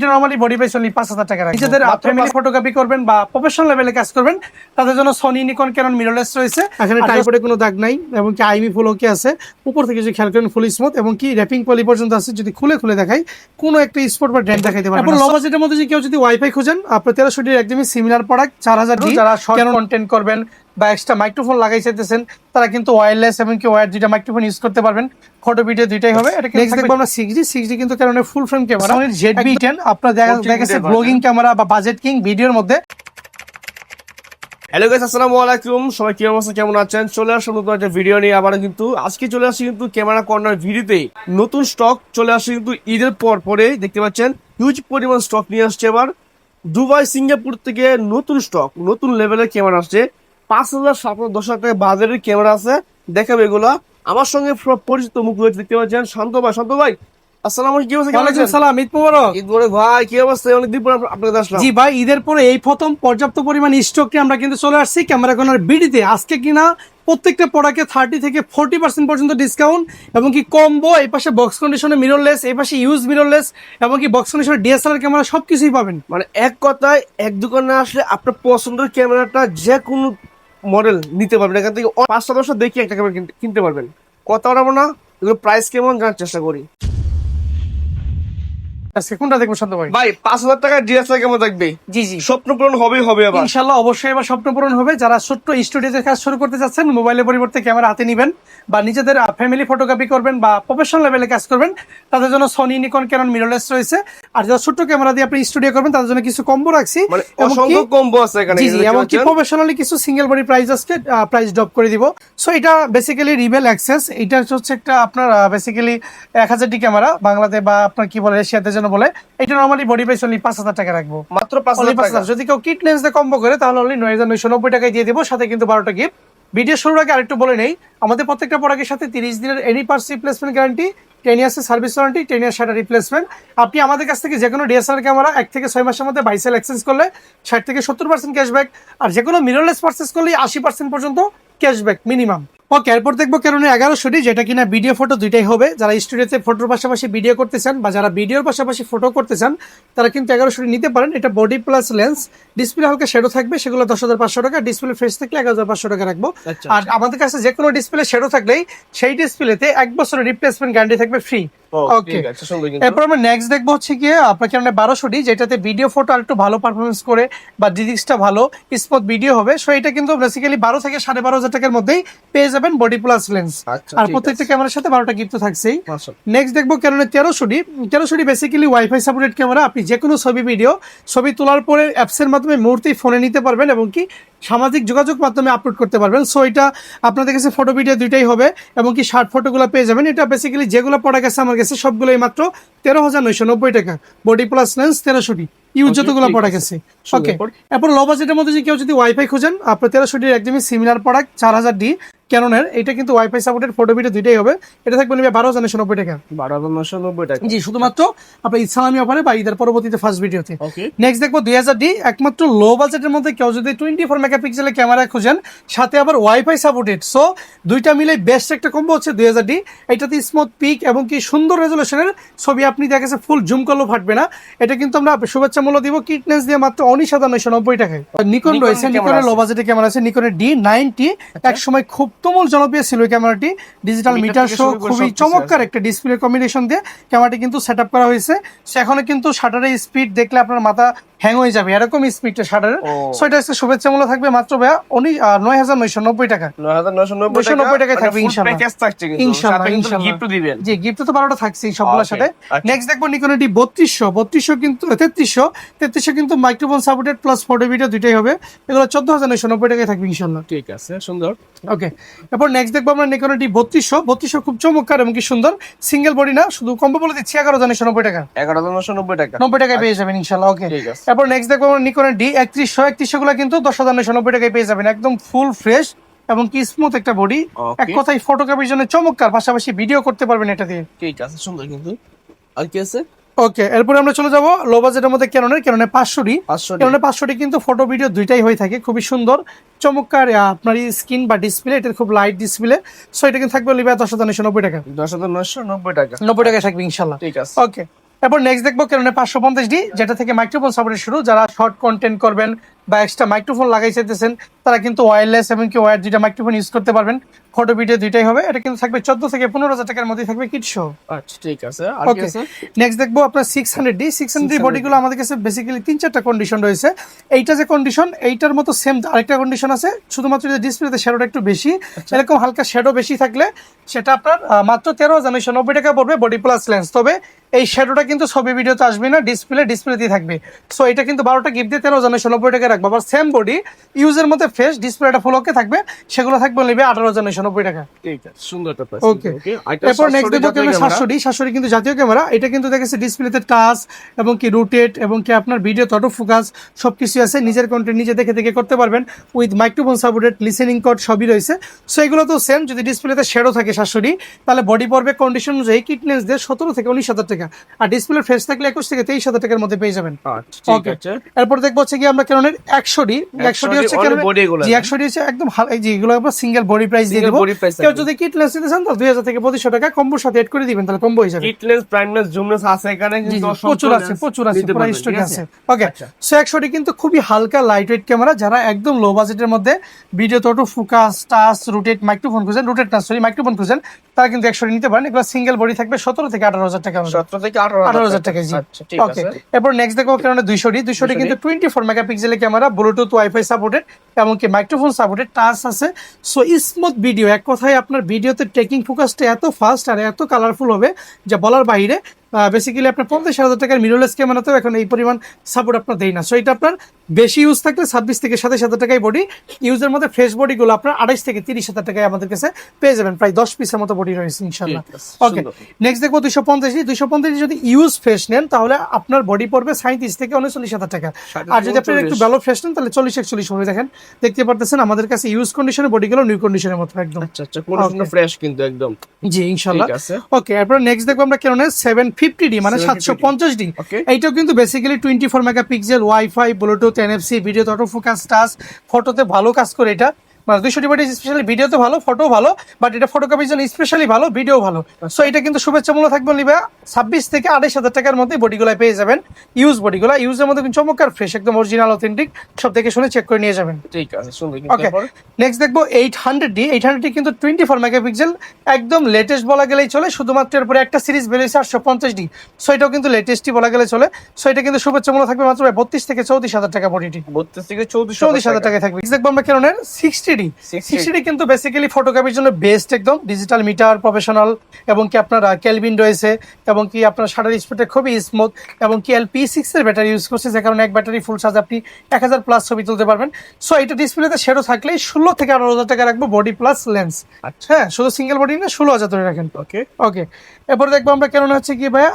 Normally body price only 5000 টাকা রাখবো। নিজেদের ফ্যামিলি ফটোগ্রাফি করবেন বা প্রফেশনাল লেভেলে কাজ করবেন তাদের জন্য সনি নিকন ক্যানন মিররলেস রয়েছে। এখানে টাইপোডে কোনো দাগ নাই এবং কি আইমি ফুল ওকে আছে। উপর থেকে যদি খেয়াল করেন ফুল স্মুথ এবং কি র‍্যাপিং পলি পর্যন্ত আছে। যদি খুলে দেখাই কোনো একটা স্পট বা ড্যান্ট দেখাইতে পারবেন। লো বাজেটের মধ্যে যদি কেউ যদি ওয়াইফাই খুঁজেন আপনার 1300 ডির একদমই সিমিলার প্রোডাক্ট 4000 ডি। যারা শর্ট কন্টেন্ট করবেন বা এক্সট্রা মাইক্রোফোন লাগাই চাইতেছেন তারা কিন্তু ওয়্যারলেস এবং কি ওয়্যার দুইটা মাইক্রোফোন ইউজ করতে পারবেন। ফটো ভিডিও দুইটাই হবে। এটা নেক্সট দেখবো আমরা 6G কিন্তু ক্যাননের full frame camera Sony ZV-10 আপনারা দেখেছে ব্লগিং ক্যামেরা বা বাজেট কিং ভিডিওর মধ্যে। হ্যালো গাইস, আসসালামু আলাইকুম। সবাই কি অবস্থা, কেমন আছেন? চলে আসলাম নতুন একটা ভিডিও নিয়ে আবার। কিন্তু আজকে চলে আসছি কিন্তু ক্যামেরা কর্নার ভিডিওতে নতুন স্টক চলে আসছে কিন্তু ঈদের পরে দেখতে পাচ্ছেন হিউজ পরিমাণ স্টক নিয়ে আসছে। এবার দুবাই সিঙ্গাপুর থেকে নতুন স্টক, নতুন লেভেলের ক্যামেরা আসছে। 5000, 7000, 10,000 টাকা বাজারের ক্যামেরা আছে, দেখাবে এগুলা। আমার সঙ্গে পরিচিত মুখ রয়েছে, দেখতে পাচ্ছেন শান্ত ভাই। আসসালামু আলাইকুম, কি অবস্থা? ওয়ালাইকুম আসসালাম, ঈদ মোবারক। ঈদ মোবারক ভাই, কি অবস্থা? অনেকদিন পর আপনাদের আসলাম। জি ভাই, ঈদের পরে এই প্রথম পর্যাপ্ত পরিমাণ স্টক নিয়ে আমরা কিন্তু চলে আসছি ক্যামেরা কর্নার বিডিতে। আজকে কিনা প্রত্যেকটা প্রোডাক্টে 30 থেকে 40% পর্যন্ত ডিসকাউন্ট এবং কি কম্বো। এই পাশে বক্স কন্ডিশনে মিররলেস, এই পাশে ইউজ মিররলেস এবং কি বক্স কন্ডিশনে ডিএসএলআর ক্যামেরা সবকিছুই পাবেন। মানে এক কথায় এক দোকানে আসলে আপনার পছন্দের ক্যামেরাটা যে কোনো মডেল নিতে পারবেন। এখান থেকে 5-10 দেখে একটা ক্যামেরা কিনতে পারবেন। কথা বলবো না, এগুলো প্রাইস কেমন জানার চেষ্টা করি। আজকে কোনটা দেখবো শান্ত ভাই? ভাই 5000 টাকা ডিএসএলআর কেমন থাকবে? জি স্বপ্ন পূরণ হবে আবার ইনশাআল্লাহ, অবশ্যই এবার স্বপ্ন পূরণ হবে। যারা ছোট্ট স্টুডিওতে কাজ শুরু করতে যাচ্ছেন, মোবাইলের পরিবর্তে ক্যামেরা হাতে নেবেন বা নিজেদের ফ্যামিলি ফটোগ্রাফি করবেন বা প্রফেশনাল লেভেলে কাজ করবেন তাদের জন্য সনি নিকন ক্যানন মিররলেস রয়েছে। আর যারা ছোট্ট ক্যামেরা দিয়ে আপনি স্টুডিও করবেন তাদের জন্য কিছু কম্বো রাখছি, মানে অসংখ্য কম্বো আছে এখানে। জি এবং কি প্রফেশনালি কিছু সিঙ্গেল বডি প্রাইস আছে, প্রাইস ড্রপ করে দিব। সো এটা বেসিক্যালি রিবেল অ্যাক্সেস। এটা হচ্ছে একটা আপনার বেসিক্যালি 1000 ডি ক্যামেরা বাংলাদেশ বা আপনার কি বলে এশিয়াতে জন্য বলে। এটা নরমালি বডি প্রাইস অনলি 5000 টাকা রাখবো, মাত্র 5000 টাকা। যদি কেউ কিট লেন্স দিয়ে কম্বো করে তাহলে অনলি 9990 টাকায় দিয়ে দিব, সাথে কিন্তু 12টা গিফট। ভিডিও শুরুর আগে আরেকটু বলে নেই, আমাদের প্রত্যেকটা প্রোডাক্টের সাথে 30 দিনের any parts replacement guarantee, 10 years service warranty, 10 years shutter replacement. আপনি আমাদের কাছ থেকে যে কোনো ডিএসএলআর ক্যামেরা 1 থেকে 6 মাসের মধ্যে বাইসেল এক্সচেঞ্জ করলে 60 থেকে 70% ক্যাশব্যাক, আর যে কোনো মিররলেস পারচেজ করলে 80% পর্যন্ত ক্যাশব্যাক মিনিমাম। ওকে, এরপর দেখবো ক্যাননের 1100 যেটা কিনা ভিডিও ফটো দুইটাই হবে। যারা স্টুডিওতে ফটোর পাশাপাশি ভিডিও করতে চান বা যারা ভিডিওর পাশাপাশি ফটো করতে চান তারা কিন্তু 1100 নিতে পারেন। এটা বডি প্লাস লেন্স, ডিসপ্লে হালকা শ্যাডো থাকবে, সেগুলো 10,500 টাকা। ডিসপ্লে ফ্রেশ থাকলে 11,500 টাকা রাখবো। আর আমাদের কাছে যে কোনো ডিসপ্লে শ্যাডো থাকলেই সেই ডিসপ্লেতে 1 বছরের রিপ্লেসমেন্ট গ্যারান্টি থাকবে ফ্রি। ওকে, এরপর আমরা নেক্সট দেখবো হচ্ছে গিয়ে আপনার ক্যাননের 1200 যেটাতে ভিডিও ফটো আর একটু ভালো পারফরমেন্স করে বা ডিজিক্সটা ভালো স্মুথ ভিডিও হবে। সো এটা কিন্তু বেসিক্যালি 12 থেকে 12,500 টাকার মধ্যেই পেয়ে যাবেন বডি প্লাস লেন্স। আর প্রত্যেকটা ক্যামেরার সাথে 12টা গিফট তো থাকছেই। নেক্সট দেখবো ক্যাননের 1300 বেসিক্যালি ওয়াইফাই সাপোর্টেড ক্যামেরা। আপনি যে কোনো ছবি তোলার পরে অ্যাপস এর মাধ্যমে মুহূর্তেই ফোনে নিতে পারবেন এবং কি সামাজিক যোগাযোগ মাধ্যমে আপলোড করতে পারবেন। সো এটা আপনাদের কাছে ফটো ভিডিও দুইটাই হবে এবং কি শার্ট ফটোগুলো পেয়ে যাবেন। এটা বেসিক্যালি যেগুলো প্রোডাক্ট আছে আমার কাছে সবগুলোই মাত্র 13,990 টাকা, বডি প্লাস লেন্স 1300 ইউজ যতগুলো প্রোডাক্ট আছে। ওকে, এরপর লো বাজেটের মধ্যে যদি কেউ যদি ওয়াইফাই খুঁজেন আপনার 1300 একদমই সিমিলার প্রোডাক্ট 4000 ডি ক্যাননের। এটা কিন্তু ওয়াইফাই সাপোর্টেড ফটো ভিডিও দুইটাই হবে। এটা থাকবে 12,990 টাকা। 12,990 টাকা জি, শুধুমাত্র আপনার ইসলামী অফারে বা ঈদের পরবর্তীতে ফার্স্ট ভিডিওতে। নেক্সট দেখবো 2000 ডি, একমাত্র লো বাজেটের মধ্যে কেউ যদি 24 মেগাপিক্সেলের ক্যামেরা খুঁজেন সাথে আবার ওয়াইফাই সাপোর্টেড। সো দুইটা মিলে বেস্ট একটা কম্বো হচ্ছে 2000 ডি। এটাতে স্মুথ পিক এবং কি সুন্দর রেজলিউশনের ছবি আপনি দেখেছে ফুল জুম করলেও ফাটবে না। এটা কিন্তু আমরা শুভেচ্ছা মূল্য দিব কিট লেন্স দিয়ে মাত্র 19,990 টাকায়। নিকন রয়েছে, নিকনের লো বাজেটের ক্যামেরা আছে নিকনের D90। এক সময় খুব তুমুল জনপ্রিয় ছিল এই ক্যামেরাটি। ডিজিটাল মিটার শো, খুবই চমৎকার একটা ডিসপ্লে কম্বিনেশন দিয়ে ক্যামেরাটি কিন্তু সেট আপ করা হয়েছে। সেখানে কিন্তু শাটারের স্পিড দেখলে আপনার মাথা হ্যাং হয়ে যাবে, এরকম স্পিডটা শাটারের। সো এটা হচ্ছে শুভেচ্ছা মূল্য থাকবে মাত্র 9,990 টাকা। 9,990 টাকায় থাকবে ইনশাআল্লাহ। গিফট দিবেন। জি, গিফট তো 12টা থাকছে সবগুলোর সাথে। নেক্সট দেখবো নিকন D32 কিন্তু 3300 কিন্তু microphone supported plus photo video দুইটাই হবে। এগুলো 14,990 টাকায় থাকবে ইনশাআল্লাহ। ঠিক আছে, সুন্দর। ওকে, এরপর নেক্সট দেখবো আমরা নিকন D32 খুব চমৎকার এবং কি সুন্দর। সিঙ্গেল বডি না, শুধু কম্বো বলে দিচ্ছি 11,990 টাকা। 11,990 টাকা, 90 টাকায় পেয়ে যাবেন ইনশাআল্লাহ। ওকে, এরপর নেক্সট দেখবো আমরা নিকনের D3100 গুলো কিন্তু 10,990 টাকায় পেয়ে যাবেন। একদম ফুল ফ্রেশ এবং কি স্মুথ একটা বডি। এক কথায় ফটোগ্রাফির জন্য চমৎকার, পাশাপাশি ভিডিও করতে পারবেন এটা দিয়ে। ঠিক আছে, সুন্দর। কিন্তু আর কি আছে? ওকে, এরপরে আমরা চলে যাবো লো বাজেটের মধ্যে ক্যাননের 500 কিন্তু ফটো ভিডিও দুইটাই হয়ে থাকে। খুবই সুন্দর চমৎকার আপনার স্ক্রিন বা ডিসপ্লে, এটা খুব লাইট ডিসপ্লে। সো এটা কিন্তু থাকবে 10,990 টাকা। 10,990 টাকা, 90 টাকায় থাকবে ইনশাআল্লাহ। ঠিক আছে। ওকে, এরপর নেক্সট দেখবো ক্যাননের 550D, যেটা থেকে মাইক্রোফোন সাপোর্টের শুরু। যারা শর্ট কন্টেন্ট করবেন বা এক্সট্রা মাইক্রোফোন লাগাই চাইতেছেন তারা কিন্তু ওয়্যারলেস এবং কি ওয়্যার দুইটা মাইক্রোফোন ইউজ করতে পারবেন। ফটো ভিডিও দুইটাই হবে। এটা কিন্তু থাকবে 14 থেকে 15,000 টাকার মধ্যে থাকবে কিট সহ। আচ্ছা ঠিক আছে। আর কি ওকে, আছে? নেক্সট দেখবো আপনার 600D। 600D বডিগুলো আমাদের কাছে বেসিক্যালি 3-4টা কন্ডিশন রয়েছে। এইটা যে কন্ডিশন, এইটার মতো সেম আরেকটা কন্ডিশন আছে, শুধুমাত্র যে ডিসপ্লেতে শ্যাডোটা একটু বেশি, এরকম হালকা শ্যাডো বেশি থাকলে সেটা আপনার মাত্র 13,990 টাকা পড়বে বডি প্লাস লেন্স। তবে এই শ্যাডোটা কিন্তু ছবি ভিডিওতে আসবে না, ডিসপ্লেতেই থাকবে। সো এটা কিন্তু 12টা গিফট দিয়ে 13,990 টাকা রাখবো। আবার সেম বডি ইউজের মধ্যে ফ্রেশ ডিসপ্লেটা ফুল ওকে থাকবে, সেগুলো থাকবে নেবে 18,990 টাকা। ঠিক আছে, সুন্দর একটা প্রাইস। ওকে, এরপর নেক্সট দেখবো ক্যামেরা 700D কিন্তু জাতীয় ক্যামেরা। এটা কিন্তু দেখেছে ডিসপ্লেতে টাচ এবং কি রোটেট এবং কি আপনার ভিডিও অটো ফোকাস সবকিছু আছে। নিজের কন্টেন্ট নিজে দেখে দেখে করতে পারবেন with microphone supported, listening code সবই রয়েছে। সো এগুলো তো সেম। যদি ডিসপ্লেতে শ্যাডো থাকে 700D, তাহলে বডি পড়বে কন্ডিশন অনুযায়ী কিট লেন্স দিয়ে 17 থেকে 19,000 টাকা, আর ডিসপ্লে ফ্রেশ থাকলে 21 থেকে 23,000 টাকার মধ্যে পেয়ে যাবেন। আচ্ছা ঠিক ওকে, আছে। এরপর দেখবো হচ্ছে কি আমরা ক্যাননের 100D হচ্ছে ক্যাননের বডি এগুলো। জি 100D হচ্ছে একদম এই যে এগুলো আমরা সিঙ্গেল বডি প্রাইস দিয়ে দেব। কেউ যদি কিট লেন্স নিতে চান তাহলে 2,000 থেকে 2,500 টাকা কম্বোর সাথে এড করে দিবেন, তাহলে কম্বো হয়ে যাবে। Kit lens, prime lens, zoom lens আছে এখানে, কিন্তু প্রচুর আছে পুরো স্টক আছে। ওকে, সো 100D কিন্তু খুবই হালকা লাইট ওয়েট ক্যামেরা। যারা একদম লো বাজেটের মধ্যে video auto focus, touch, rotate microphone খুঁজেন, মাইক্রোফোন খুঁজেন, তারা কিন্তু 100D নিতে পারেন। এগুলো সিঙ্গেল বডি থাকবে 17 থেকে 18,000 টাকা। 17 থেকে 18,000 টাকা। জি আচ্ছা ঠিক ওকে, আছে। এরপর নেক্সট দেখো ক্যাননের 200D কিন্তু 24 মেগাপিক্সেলের ক্যামেরা, ব্লুটুথ ওয়াইফাই সাপোর্টেড এবং কি মাইক্রোফোন সাপোর্টেড, টাচ আছে। সো স্মুথ ভিডিও, এক কথায় আপনার ভিডিওতে টেকিং ফোকাসটা এত ফাস্ট আর এত কালারফুল হবে যা বলার বাইরে। বেসিক্যালি আপনার 50,000 টাকার মিররলেস ক্যামেরাতেও এখন এই পরিমাণ সাপোর্ট আপনার দেয় না। সো এটা আপনার বেশি ইউজ থাকলে 26 থেকে 27,000 টাকায় বডি, ইউজের মধ্যে ফ্রেশ বডিগুলো আপনার 28 থেকে 30,000 টাকায় আমাদের কাছে পেয়ে যাবেন। প্রায় 10 পিসের মতো বডি রয়েছে ইনশাল্লাহ। ওকে, নেক্সট দেখবো 250D যদি ইউজ ফ্রেশ নেন তাহলে আপনার বডি পড়বে 37 থেকে 39,000 টাকা। আর যদি আপনি একটু ভালো ফ্রেশ নেন তাহলে 40-41 হবে। দেখেন, দেখতে পারতেছেন আমাদের কাছে ইউজ কন্ডিশনের বডিগুলো নিউ কন্ডিশনের মতো একদম। আচ্ছা আচ্ছা, কন্ডিশন ফ্রেশ কিন্তু একদম। জি ইনশাআল্লাহ। ঠিক আছে। ওকে, এরপর নেক্সট দেখবো আমরা ক্যাননের 750D মানে 750D। এইটাও কিন্তু basically 24 megapixel, wifi, Bluetooth, NFC, video auto focus, touch, ফটোতে ভালো কাজ করে এটা। মানে 200D বডি স্পেশালি ভিডিওতে ভালো, ফটো ভালো, বাট এটা ফটোকপির জন্য স্পেশালি ভালো, ভিডিও ভালো। সো এটা কিন্তু শুভেচ্ছা মূল্য থাকবে নিবে 26 থেকে 28,000 টাকার মধ্যে বডিগুলো পেয়ে যাবেন। ইউজের মধ্যে কিন্তু চমৎকার ফ্রেশ, একদম অরিজিনাল অথেন্টিক, সব দেখে শুনে চেক করে নিয়ে যাবেন। ঠিক আছে, সুন্দর। ওকে, নেক্সট দেখবো 800D কিন্তু 24 মেগাপিক্সেল, একদম লেটেস্ট বলা গেলেই চলে। শুধুমাত্র এরপরে একটা সিরিজ বেরিয়েছে 850D। সো এটাও কিন্তু লেটেস্টই বলা গেলে চলে। সো এটা কিন্তু শুভেচ্ছা মূল্য থাকবে মাত্র 32 থেকে 34,000 টাকা বডিটি। 32 থেকে 34,000 টাকায় থাকবে। নেক্সট দেখবো আমরা ক্যাননের 60D কিন্তু বেসিক্যালি ফটোগ্রাফির জন্য বেস্ট, একদম ডিজিটাল মিটার, প্রফেশনাল এবং কি আপনার কেলভিন রয়েছে এবং কি আপনার শাটার স্পিডটা খুবই স্মুথ এবং কি LP6 এর ব্যাটারি ইউজ করছে, যে কারণে এক ব্যাটারি ফুল চার্জ আপনি 1000 প্লাস ছবি তুলতে পারবেন। সো এটা ডিসপ্লেতে শ্যাডো থাকলে 16 থেকে 18,000 টাকা রাখবো বডি প্লাস লেন্স। আচ্ছা, হ্যাঁ, শুধু সিঙ্গেল বডি না 16,000 ধরে রাখেন। ওকে ওকে, এরপর দেখবো আমরা কেন হচ্ছে কি ভাইয়া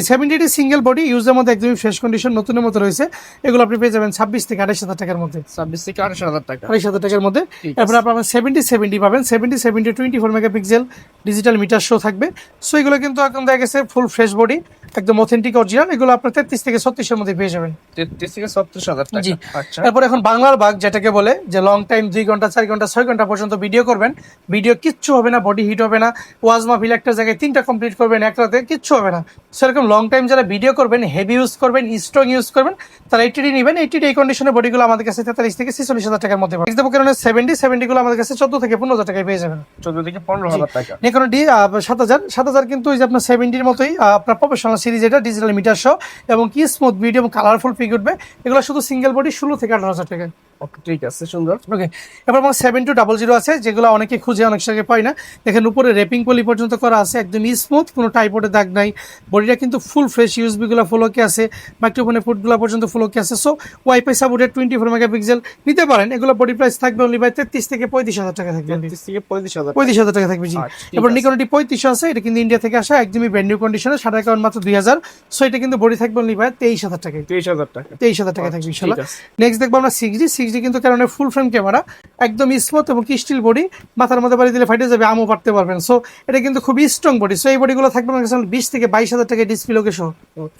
70D সিঙ্গেল বডি, ইউজের মধ্যে একদমই ফ্রেশ কন্ডিশন, নতুনের মতো রয়েছে। এগুলো আপনি পেয়ে যাবেন 26 থেকে 28,000 টাকার মধ্যে। 26 থেকে 28,000 টাকা, 28,000 টাকার মধ্যে। এরপর আপনার 70D পাবেন। 70 24 মেগাপিক্সেল ডিজিটাল মিটার শো থাকবে। সো এগুলো কিন্তু এখন দেখা গেছে ফুল ফ্রেশ বডি, একদম অথেন্টিক অরিজিনাল। এগুলো আপনার 33 থেকে 36 এর মধ্যে পেয়ে যাবেন। 33 থেকে 36,000 টাকা। জি। আচ্ছা, এরপর এখন বাংলার বাগ যেটাকে বলে, যে লং টাইম 2 ঘন্টা 4 ঘন্টা 6 ঘন্টা পর্যন্ত ভিডিও করবেন, ভিডিও কিচ্ছু হবে না, বডি হিট হবে না, ওয়াজ মাহফিল একটা জায়গায় 3টা কমপ্লিট করবেন এক রাতে, কিচ্ছু হবে না। সেরকম লং টাইম যারা ভিডিও করবেন, হেভি ইউজ করবেন, স্ট্রং ইউজ করবেন, তারা 80D নেবেন। 80D এই কন্ডিশনের বডিগুলো আমাদের কাছে 43 থেকে 46,000 টাকার মধ্যে পাবেন। দেখবো কারণে 70 গুলো আমাদের কাছে 14 থেকে 15,000 টাকায় পেয়ে যাবেন। 14 থেকে 15,000 টাকা। নিকন ডি 7,000 কিন্তু ওই যে আপনার 70 এর মতোই আপনার প্রফেশনাল সিরিজ, এটা ডিজিটাল মিটার শো এবং কি স্মুথ ভিডিও এবং কালারফুল পিক উঠবে। এগুলো শুধু সিঙ্গেল বডি 16 থেকে 18,000 টাকা। ওকে, ঠিক আছে, সুন্দর। ওকে, এবার আমার 7200 আছে, যেগুলো অনেকে খুঁজে অনেক জায়গায় পায় না। দেখেন উপরে রেপিং পলি পর্যন্ত করা আছে, একদম স্মুথ, কোনো টাইপোর্ডের দাগ নাই। বডিটা কিন্তু ফুল ফ্রেশ, ইউএসবি গুলো ফুল ওকে আছে, মাইক্রোফোনের ফুটগুলো পর্যন্ত ফুল ওকে আছে। সো ওয়াইফাই সাপোর্টেড 24 মেগাপিক্সেল নিতে পারেন। এগুলো বডি প্রাইস থাকবে অনলি বাই 33 থেকে 35,000 টাকা থাকবে। 33 থেকে 35,000 টাকা থাকবে। জি, এবার নিকনটি 3500 আছে, এটা কিন্তু ইন্ডিয়া থেকে আসা, একদমই ব্র্যান্ড নিউ কন্ডিশনে, সাদা কারণ মাত্র 2000। সো এটা কিন্তু বডি থাকবে অনলি বাই 23,000 টাকা। 23,000 টাকা। 23,000 টাকা থাকবে ইনশাআল্লাহ। নেক্সট দেখবো আমরা 6D 6D কিন্তু ক্যানোনের ফুল ফ্রেম ক্যামেরা, একদম স্মুথ এবং স্টিল বডি, মাথার মধ্যে বাড়ি দিলে ফাইটে যাবে, আমও পারতে পারবেন। সো এটা কিন্তু খুবই স্ট্রং বডি। সো এই বডিগুলো থাকবে আমার কাছে 20 থেকে 22,000 টাকা ডিসপ্লে লোকে সহ,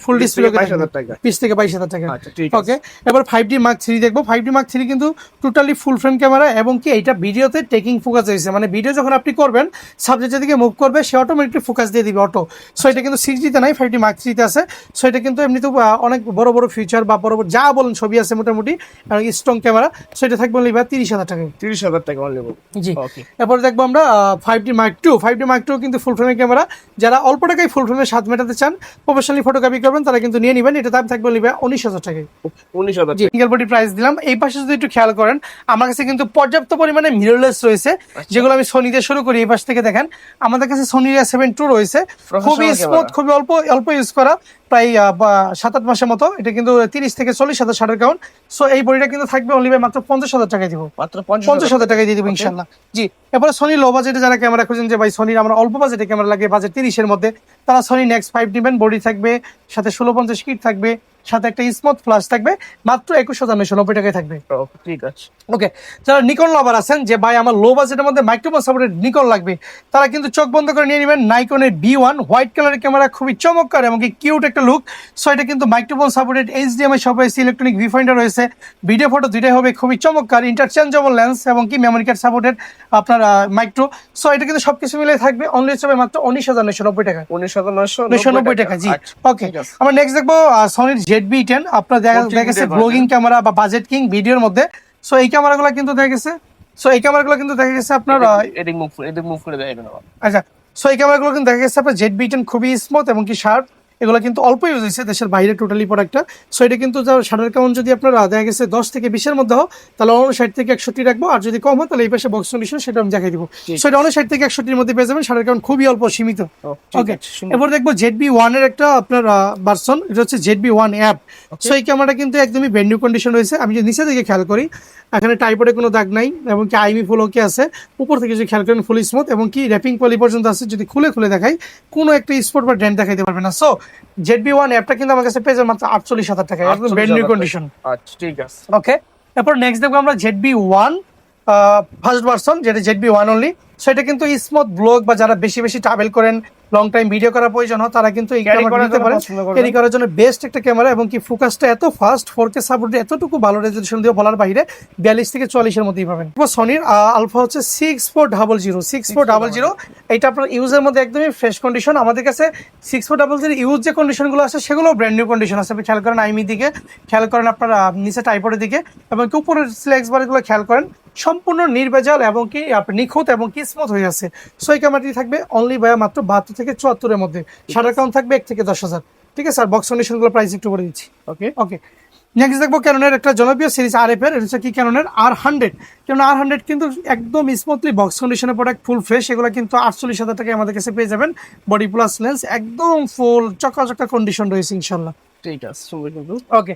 ফুল ডিসপ্লে 22,000 টাকা। 20 থেকে 22,000 টাকা। আচ্ছা, ঠিক আছে। ওকে, এবার 5D Mark III দেখবো। 5D Mark III কিন্তু টোটালি ফুল ফ্রেম ক্যামেরা এবং কি এটা ভিডিওতে টেকিং ফোকাস হয়েছে, মানে ভিডিও যখন আপনি করবেন সাবজেক্টের দিকে মুভ করবে সে অটোমেটিকলি ফোকাস দিয়ে দিবে অটো। সো এটা কিন্তু 6D তে নাই, 5D Mark III তে আছে। সো এটা কিন্তু এমনিতেও অনেক বড় বড় ফিচার বা বড় বড় যা বলেন ছবি আছে মোটামুটি, স্ট্রং ক্যামেরা। সো এটা থাকবে অনলি 30,000 টাকায়। 30,000 টাকা অনলি। জি, ওকে, এরপর দেখবো আমরা 5D Mark II। 5D Mark II কিন্তু ফুল ফ্রেমের ক্যামেরা, যারা অল্প টাকায় ফুল ফ্রেমের স্বাদ মেটাতে চান, প্রফেশনালি ফটোগ্রাফি করবেন, তারা কিন্তু নিয়ে নেবেন। এটা দাম থাকবে অনলি 19,000 টাকায়। 19,000 জি, সিঙ্গেল বডি প্রাইস দিলাম। এই পাশে যদি একটু খেয়াল করেন, আমার কাছে কিন্তু পর্যাপ্ত পরিমাণে মিররলেস রয়েছে, যেগুলো আমি সোনি দিয়ে শুরু করি। এই পাশ থেকে দেখেন, আমাদের কাছে সোনি A7 II রয়েছে, খুবই স্মুথ, খুবই অল্প অল্প ইউজ করা, প্রায় 7-8 মাসের মতো। এটা কিন্তু 30 থেকে 40,000 শাটার কাউন্ট। সো এই বডিটা কিন্তু থাকবে অনলি মাত্র 50,000 টাকায় দিব, মাত্র 50,000 টাকায় দিয়ে দিব ইনশাল্লাহ। জি, এরপরে সোনি লো বাজেটে যারা ক্যামেরা খুঁজেন যে ভাই সোনির আমরা অল্প বাজেটে ক্যামেরা লাগে, বাজেট 30-এর মধ্যে, তারা সোনি নেক্সট 5 নেবেন। বডি থাকবে, সাথে 1650 কিট থাকবে, সাথে একটা স্মুথ ফ্ল্যাশ থাকবে, মাত্র 21,990 টাকায় থাকবে। ঠিক আছে। ওকে, যারা নিকন লাভার আছেন যে ভাই আমার লো বাজেটের মধ্যে মাইক্রোফোন সাপোর্টেড নিকন লাগবে, তারা কিন্তু চোখ বন্ধ করে নিয়ে নেবেন নাইকনের B1 হোয়াইট কালারের ক্যামেরা, খুবই চমৎকার এবং কি কিউট একটা লুক। সো এটা কিন্তু মাইক্রোফোন সাপোর্টেড, HDMI সব রয়েছে, ইলেকট্রনিক ভিউফাইন্ডার রয়েছে, ভিডিও ফটো দুইটাই হবে, খুবই চমৎকার, ইন্টারচেঞ্জেবল লেন্স এবং কি মেমোরি কার্ড সাপোর্টেড আপনার মাইক্রো। সো এটা কিন্তু সবকিছু মিলে থাকবে অনলি হিসেবে মাত্র 19,990 টাকা। 19,990 টাকা। জি, ওকে, ঠিক আছে। আমরা নেক্সট দেখবো সনির ZV-10। আপনার দেখা গেছে ব্লগিং ক্যামেরা বা বাজেট কিং ভিডিওর মধ্যে। সো এই ক্যামেরাগুলো কিন্তু দেখা গেছে আপনার এদিক মুভ করে দেয় না। আচ্ছা, সো এই ক্যামেরাগুলো কিন্তু দেখা গেছে আপনার ZV-10 খুবই স্মুথ এবং কি শার্প। এগুলো কিন্তু অল্প ইউজ হয়েছে দেশের বাইরে টোটালি প্রোডাক্টটা। সো এটা কিন্তু শাটার কাউন্ট যদি আপনার দেখা গেছে 10 থেকে 20-এর মধ্যে হোক, তাহলে 59 থেকে 61 রাখবো, আর যদি কম হয় তাহলে এই পাশে বক্স কন্ডিশন সেটা আমি দেখাই দিব। সো এটা 59 থেকে 61-এর মধ্যে পেয়ে যাবেন, শাটার কাউন্ট খুবই অল্প, সীমিত। ওকে, এরপর দেখবো ZV-1 এর একটা আপনার ভার্সন, এটা হচ্ছে ZV-1 অ্যাপ। সো এই ক্যামেরাটা কিন্তু একদমই ব্র্যান্ড নিউ কন্ডিশন রয়েছে। আমি যদি নিচে থেকে খেয়াল করি, এখানে টাইপডে কোনো দাগ নাই এবং কি আইমি ফুল ওকে আছে। উপর থেকে যদি খেয়াল করেন ফুল স্মুথ এবং কি র্যাপিং পলি পর্যন্ত আছে। যদি খুলে দেখাই, কোনো একটা স্পট বা ড্যান্ট দেখাইতে পারবে না। সো ZV-1 অ্যাপটা কিন্তু আমার কাছে পেয়ে যাবে মাত্র 48,000 টাকা, একদম ব্র্যান্ড নিউ কন্ডিশন। আচ্ছা, ঠিক আছে। ওকে, এরপর নেক্সট দেখবো আমরা ZV-1 ফার্স্ট ভার্সন, যেটা ZV-1 অনলি। সো এটা কিন্তু স্মুথ ব্লগ বা যারা বেশি বেশি ট্রাভেল করেন, লং টাইম ভিডিও করার প্রয়োজন হয়, তারা কিন্তু এই ক্যামেরা নিতে পারেন। ক্যারি করার জন্য বেস্ট একটা ক্যামেরা এবং কি ফোকাসটা এত ফাস্ট, 4K সাপোর্ট এতটুকু ভালো রেজলিউশন দিয়ে বলার বাইরে 42 থেকে 44-এর মধ্যেই পাবেন। সনির আলফা হচ্ছে 6400 এটা আপনার ইউজের মধ্যে একদমই ফ্রেশ কন্ডিশন। আমাদের কাছে 6400 ইউজ যে কন্ডিশনগুলো আছে সেগুলো ব্র্যান্ড নিউ কন্ডিশন আছে। আপনি খেয়াল করেন আইমি দিকে, খেয়াল করেন আপনার নিচে টাইপডের দিকে এবং কি উপরের স্লেক্স বারগুলো খেয়াল করেন, সম্পূর্ণ নির্ভেজাল এবং কি নিখুঁত এবং কি স্মুথ হয়ে আছে। সো এই ক্যামেরাটি থাকবে অনলি ভাইয়া মাত্র 72 থেকে 74-এর মধ্যে, শাটার কাউন্ট থাকবে 1 থেকে 10,000। ঠিক আছে, আর বক্স কন্ডিশনগুলো প্রাইস একটু করে দিচ্ছি। ওকে, নেক্সট দেখবো ক্যাননের একটা জনপ্রিয় সিরিজ RF এর, এটা হচ্ছে কি ক্যাননের R100। ক্যানন R100 কিন্তু একদম স্মুথলি বক্স কন্ডিশনের প্রোডাক্ট, ফুল ফ্রেশ। এগুলো কিন্তু 48,000 টাকায় আমাদের কাছে পেয়ে যাবেন। বডি প্লাস লেন্স, একদম ফুল চকাচকা কন্ডিশন রয়েছে ইনশাল্লাহ। ঠিক আছে, ওকে,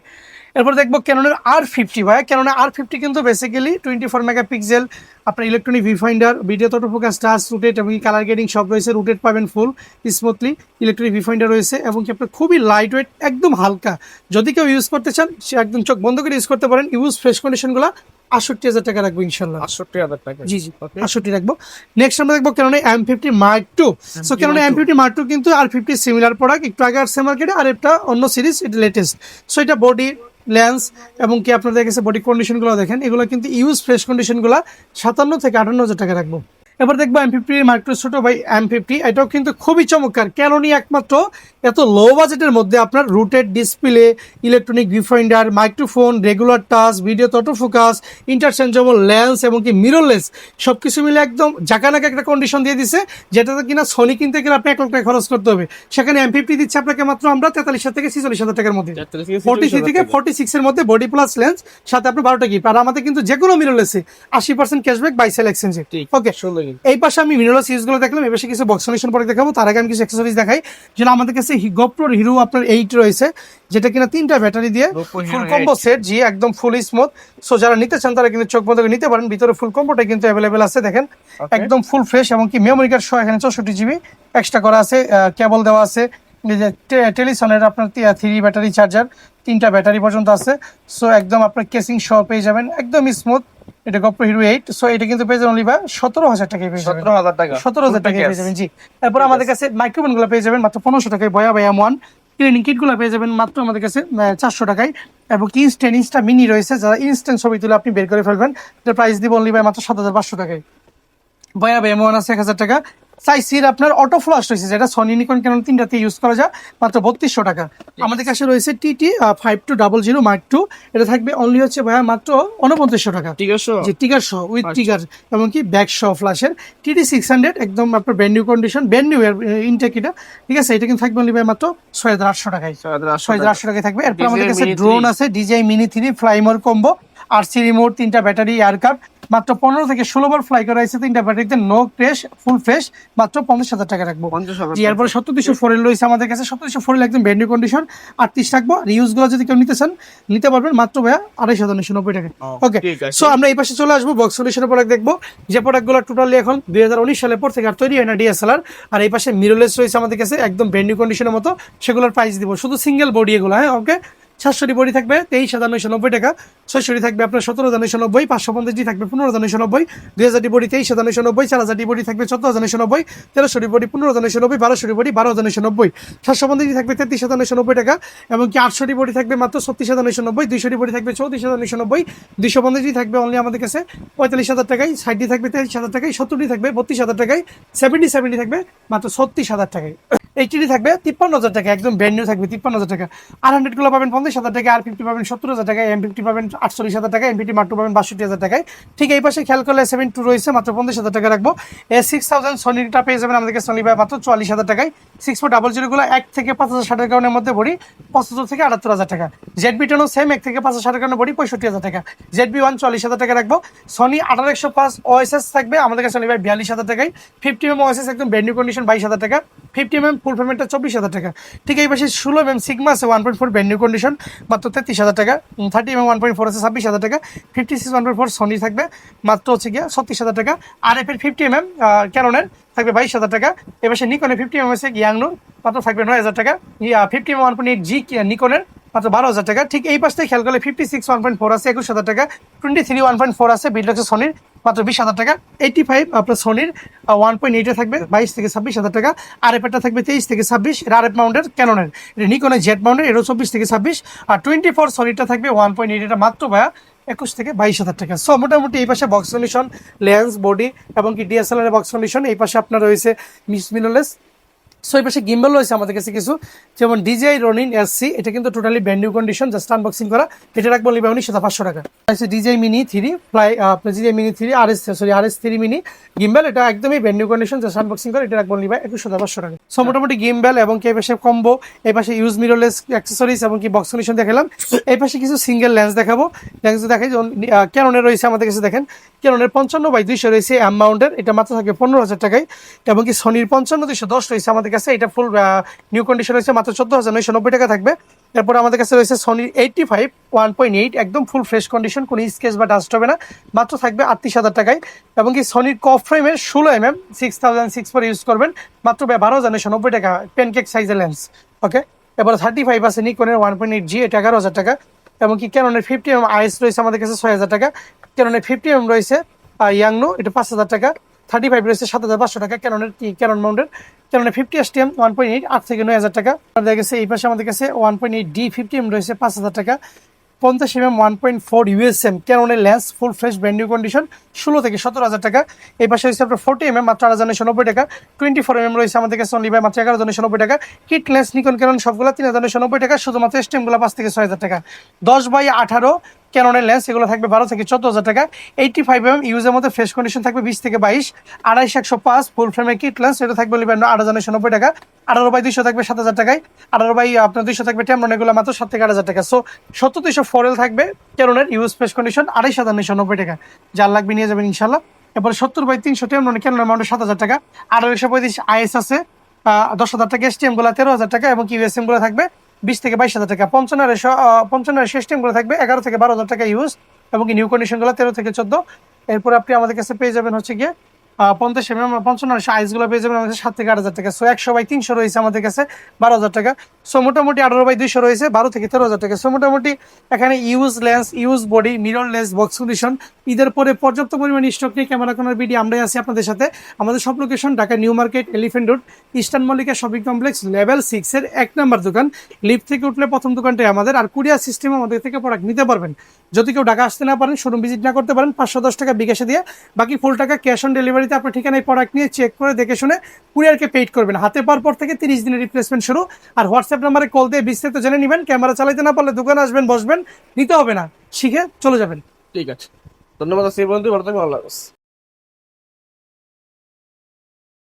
এরপর দেখবো ক্যাননের R50 ভাই। ক্যাননের R50 কিন্তু বেসিক্যালি 24 মেগাপিক্সেল, আপনার electronic viewfinder, video autofocus, touch, rotate এবং কালার গ্রেডিং সব রয়েছে। রোটেট পাবেন ফুল স্মুথলি, ইলেকট্রনিক ভিউফাইন্ডার রয়েছে এবং কি আপনার খুবই লাইট ওয়েট, একদম হালকা। যদি কেউ ইউজ করতে চান সে একদম চোখ বন্ধ করে ইউজ করতে পারেন। ইউজ ফ্রেশ কন্ডিশনগুলো 68,000 টাকা রাখবো ইনশাল্লাহ। 68,000 টাকা। জি, 68 রাখবো। নেক্সট আমরা দেখবো ক্যাননের M50 Mark II। সো ক্যাননের M50 Mark II কিন্তু R50 সিমিলার প্রোডাক্ট, একটু আগে আসছে মার্কেটে, আর একটা অন্য সিরিজ, এটা লেটেস্ট। সো এটা বডি লেন্স এবং কি আপনাদের কাছে বডি কন্ডিশনগুলো দেখেন, এগুলো কিন্তু ইউজ ফ্রেশ কন্ডিশনগুলো 57 থেকে 58,000 টাকা রাখবো। এবার দেখবো M50 Mark II ছোট ভাই M50, এটাও কিন্তু খুবই চমৎকার। ক্যানোনই একমাত্র এত লো বাজেটের মধ্যে আপনার rooted display, electronic viewfinder, microphone, regular touch, video autofocus, interchangeable lens এবং কি মিররলেস সবকিছু মিলে একদম জাকানাকা একটা কন্ডিশন দিয়ে দিছে, যেটাতে কিনা সোনি কিনতে গেলে আপনি 1 লাখ টাকা খরচ করতে হবে। সেখানে M50 দিচ্ছে আপনাকে মাত্র আমরা 43,000 থেকে 46,000 টাকার মধ্যে, 43 থেকে 46-এর মধ্যে, বডি প্লাস লেন্স, সাথে আপনি 12টা গিফট। আর আমাদের কিন্তু যে কোনো মিররলেসে 80% ক্যাশব্যাক বাই সেল এক্সচেঞ্জে। ওকে, এই পাশে আমি মিররলেস ইউজগুলো দেখলাম, এই পাশে কিছু বক্স কন্ডিশন পরে দেখাবো। তার আগে আমি কিছু অ্যাকসেসরিজ দেখাই। যেটা আমাদের কাছে গোপ্রোর হিরো আপনার 8 রয়েছে, যেটা কিনা 3টা ব্যাটারি দিয়ে ফুল কম্বো সেট। জি, একদম ফুল স্মুথ। সো যারা নিতে চান তারা কিন্তু চোখ বন্ধ করে নিতে পারেন। ভিতরে ফুল কম্বোটা কিন্তু অ্যাভেলেবেল আছে, দেখেন একদম ফুল ফ্রেশ এবং কি মেমোরি কার্ড সহ এখানে 64 GB এক্সট্রা করা আছে, কেবল দেওয়া আছে, এই যে টেলিসনের আপনার 3 ব্যাটারি চার্জার, 3টা ব্যাটারি পর্যন্ত আছে। সো একদম আপনার কেসিং সহ পেয়ে যাবেন, একদম স্মুথ। এটা GoPro Hero 8। সো এটা কিন্তু পেয়ে যাবেন অনলি 17,000 টাকায় পেয়ে যাবেন। 17,000 টাকা 17,000 টাকায় পেয়ে যাবেন জি। তারপর আমাদের কাছে মাইক্রোফোন গুলো পেয়ে যাবেন মাত্র 1500 টাকায়। বয়া M1 ক্লিনিং কিট গুলো পেয়ে যাবেন মাত্র আমাদের কাছে 400 টাকায়। এবং কি ইনস্টা মিনি রয়েছে, যারা ইনস্ট্যান্ট ছবি তুলে আপনি বের করে ফেলবেন, এটার প্রাইস দিব অনলি মাত্র 7,500 টাকায়। বয়া M1 আছে 1000 টাকা। সাইসির আপনার অটো ফ্লাশ রয়েছে, যেটা সনি নিকন ক্যানন তিনটাতে ইউজ করা যায়, মাত্র 3200 টাকা। আমাদের কাছে রয়েছে TT 5200 Mark II, এটা থাকবে অনলি হচ্ছে ভাইয়া মাত্র 2900 টাকা। ঠিক আছে যে টিগার সহ উইথ টিগার এবং কি ব্যাক সহ ফ্ল্যাশের TT 600 একদম আপনার brand new condition, brand new intact এটা, ঠিক আছে। এটা কিন্তু থাকবে অনলি ভাই মাত্র 6800 টাকায়। 6800 টাকায় থাকবে। এরপর আমাদের কাছে ড্রোন আছে DJI Mini 3 Fly More combo, RC remote, 3টা ব্যাটারি, এয়ারকাপ, মাত্র 15 থেকে 16 বার ফ্লাই করা হয়েছে 3টা ব্যাটারিতে, নো ক্র্যাশ, ফুল ফ্রেশ, মাত্র 50,000 টাকা রাখবো। 50,000 জি। এরপর 7200 ফোরেল রয়েছে আমাদের কাছে, 7200 ফোরেল একদম ব্র্যান্ড নিউ কন্ডিশন, 38 রাখবো। আর ইউজ গুলো যদি কেউ নিতে চান নিতে পারবেন মাত্র ভাইয়া 2,990 টাকা। ওকে, ঠিক আছে। সো আমরা এই পাশে চলে আসবো, বক্স সলিউশনের প্রোডাক্ট দেখবো, যে প্রোডাক্টগুলো টোটালি এখন 2019 সালের পর থেকে আর তৈরি হয় না DSLR। আর এই পাশে মিররলেস রয়েছে আমাদের কাছে একদম ব্র্যান্ড নিউ কন্ডিশনের মতো, সেগুলোর প্রাইস দিব শুধু সিঙ্গেল বডি এগুলো। হ্যাঁ, ওকে। 700 বডি থাকবে 23,990 টাকা, 600 থাকবে আপনার 17,990, 550 থাকবে 15,990, 2000 বডি 23,990, 4000 বডি থাকবে 14,990, 1300 বডি 15,990, 1200 বডি 12,990, 750 থাকবে 33,990 টাকা, এবং কি 800 বডি থাকবে মাত্র 36,990, 200 বডি থাকবে 34,990, 250 থাকবে অনলি আমাদের কাছে 45,000 টাকায়, 60 থাকবে 23,000 টাকায়, 70 থাকবে 32,000 টাকায়, 70 থাকবে মাত্র 36,000 টাকায়, 80 থাকবে 53,000 টাকা, একদম ব্র্যান্ড নিউ থাকবে 53,000 টাকা। আর 100 গুলো পাবেন 50,000 টাকা, আর 50 পাবেন 70,000 টাকা, M50 পাবেন 48,000 টাকা, M50 Mark II পাবেন 62,000 টাকায়। ঠিক এই পাশে খেয়াল করলে S7 II রয়েছে মাত্র 50,000 টাকা রাখবো। A6000 সনিটা পেয়ে যাবেন আমাদের কাছে সনি ভাই মাত্র 44,000 টাকায়। 6400 গুলো 1 থেকে 5,060 কারণের মধ্যে বডি 75 থেকে 78,000 টাকা। ZB-10 সেম 1 থেকে 5,060 কারণে বডি 65,000 টাকা। ZB-1 40,000 টাকা রাখবো। সনি 18105 OSS থাকবে আমাদের কাছে সনি ভাই 42,000 টাকায়। 50mm OSS একদম ব্র্যান্ড নিউ কন্ডিশন 22,000 টাকা। 50mm ফুল পেমেন্টটা 24,000 টাকা। ঠিক এই পাশে 16mm সিগমা আছে 1.4 ব্র্যান্ড নিউ কন্ডিশন মাত্র 33,000 টাকা। 30mm 1.4 আছে 26,000 টাকা। 56 1.4 সনি থাকবে মাত্র হচ্ছে গিয়ে 36,000 টাকা। আর এর 50mm ক্যাননের থাকবে 22,000 টাকা। এবার সে নিকনের 50mm আছে ইয়াংনুর মাত্র থাকবে 9,000 টাকা। 50mm 1.8G নিকনের মাত্র 12,000 টাকা। ঠিক এই পাশ থেকে খেয়াল করলে 56 1.4 আছে 21,000 টাকা। 23 1.4 আছে বিডলক্স সনির মাত্র 20,000 টাকা। 85 আপনার সনির 1.8 থাকবে 22 থেকে 26,000 টাকা। আর এপারটা থাকবে 23 থেকে 26 RF মাউন্টের ক্যাননের, এটা নিকনের জেড মাউন্টের, এটাও 24 থেকে 26। আর 24 সনিটা থাকবে 1.8, এটা মাত্র ভাইয়া 21 থেকে 22,000 টাকা। সো মোটামুটি এই পাশে বক্স কন্ডিশন, লেন্স, বডি এবং কি DSLR এর বক্স কন্ডিশন। এই পাশে আপনার রয়েছে মিররলেস। সো এই পাশে গিম্বল রয়েছে আমাদের কাছে কিছু, যেমন DJI Ronin SC, এটা কিন্তু totally brand new condition, just unboxing করা। এটা রাখবো 19,500 টাকা। আছে DJI Mini 3 ফ্লাই, আপনার DJI Mini 3 RS3 mini gimbal, এটা একদমই brand new condition, just unboxing করা। এটা রাখবো 21,500 টাকা। সো মোটামুটি গিম্বল এবং কি এই পাশে কম্বো, এই পাশে ইউজ মিররলেস অ্যাক্সেসরিজ এবং কি বক্স কন্ডিশন দেখালাম। এই পাশে কিছু সিঙ্গেল লেন্স দেখাবো। লেন্স দেখাই ক্যাননের রয়েছে আমাদের কাছে, দেখেন ক্যাননের 55x200 রয়েছে এম মাউন্টের, এটা মাত্র থাকবে 15,000 টাকায়। এবং কি সনির 55-210 রয়েছে আমাদের কাছে, এটা ফুল নিউ কন্ডিশন রয়েছে মাত্র 14,990 টাকা থাকবে। এরপর আমাদের কাছে রয়েছে সনির 85 1.8 একদম ফুল ফ্রেশ কন্ডিশন, কোনো স্কেচ বা ডাস্ট হবে না, মাত্র থাকবে 38,000 টাকায়। এবং কি সনির কফ ফ্রেমের 16mm 6006 ফোর ইউজ করবেন, মাত্র 12,990 টাকা, প্যানকেক সাইজের লেন্স। ওকে, এবার 35 আছে নিকনের 1.8G, এটা 11,000 টাকা। এবং কি ক্যাননের 50mm IS রয়েছে আমাদের কাছে 6,000 টাকা। ক্যাননের 50mm রয়েছে ইয়াংনো, এটা 5,000 টাকা। 35 রয়েছে 7,500 টাকা ক্যাননের, ক্যানন মাউন্টের। ক্যাননের 50 STM 1.8 8 থেকে 9,000 টাকা। দেখা গেছে এই পাশে আমাদের কাছে 1.8D 50mm রয়েছে 5,000 টাকা। 50mm 1.4 USM ক্যাননের lens full fresh brand new condition 16 থেকে 17,000 টাকা। এই পাশে হচ্ছে আপনার 40mm মাত্র 8,990 টাকা। 24mm রয়েছে আমাদের কাছে অনলি বাই মাত্র 11,990 টাকা। কিট লেন্স নিকন ক্যানন সবগুলো 3,990 টাকা, শুধুমাত্র STM গুলো 5 থেকে 6,000 টাকা। 10x18 ক্যাননের লেন্স এগুলো থাকবে 12 থেকে 14,000 টাকা। 85mm ইউজের মধ্যে ফ্রেশ কন্ডিশন থাকবে 20 থেকে 22। 28-105 ফুল ফ্রেমের কিট লেন্স, এটা থাকবে 8,990 টাকা। 18x200 থাকবে 7,000 টাকায়। 18x আপনার 200 থাকবে টেমরন, এগুলো মাত্র 7 থেকে 8,000 টাকা। সো 70-200 ফোরেল থাকবে ক্যাননের ইউজ ফ্রেশ কন্ডিশন 28,990 টাকা, যার লাগবে নিয়ে যাবেন ইনশাল্লাহ। এরপরে 70x300 টেমরন ক্যাননের মাউন্টে 7,000 টাকা। 1835 IS আছে 10,000 টাকা। STM গুলো 13,000 টাকা এবং USM গুলো থাকবে 20 থেকে 22,000 টাকা। 55 সিস্টেম গুলো থাকবে 11 থেকে 12,000 টাকা ইউজ, এবং নিউ কন্ডিশন গুলো 13 থেকে 14। এরপর আপনি আমাদের কাছে পেয়ে যাবেন হচ্ছে গিয়ে 50 mm 55 সাইজগুলো পেয়ে যাবেন আমাদের 7 থেকে 8,000 টাকা। সো 100/300 রয়েছে আমাদের কাছে 12,000 টাকা। সো মোটামুটি 18/200 রয়েছে 12 থেকে 13,000 টাকা। সো মোটামুটি এখানে use lens, use body, mirror lens, box condition, ঈদের পরে পর্যাপ্ত পরিমাণ স্টক নিয়ে ক্যামেরা কর্নার ভিডিও আমরাই আছি আপনাদের সাথে। আমাদের সব location Dhaka new market, elephant road, eastern Mallika shopping complex, level 6 এর 1 নম্বর দোকান। লিফট থেকে উঠলে প্রথম দোকানটাই আমাদের। আর কুরিয়ার সিস্টেম আমাদের থেকে প্রোডাক্ট নিতে পারবেন। যদি কেউ ঢাকা আসতে না পারেন, শোরুম ভিজিট না করতে পারেন, 510 টাকা বিকাশে দিয়ে বাকি ফুল টাকা ক্যাশ অন ডেলিভারিতে আপনার ঠিকানায় প্রোডাক্ট নিয়ে চেক করে দেখে শুনে কুরিয়ারকে পেইড করবেন। হাতে পাওয়ার পর থেকে 30 দিনের রিপ্লেসমেন্ট শুরু। আর হোয়াটসঅ্যাপ নাম্বারে কল দিয়ে বিস্তারিত জেনে নেবেন। ক্যামেরা চালাতে না পারলে দোকানে আসবেন, বসবেন, নিতে হবে না, শিখে চলে যাবেন। ঠিক আছে, ধন্যবাদ আসি বন্ধু, ভালো থাকবেন, আল্লাহ হাফেজ।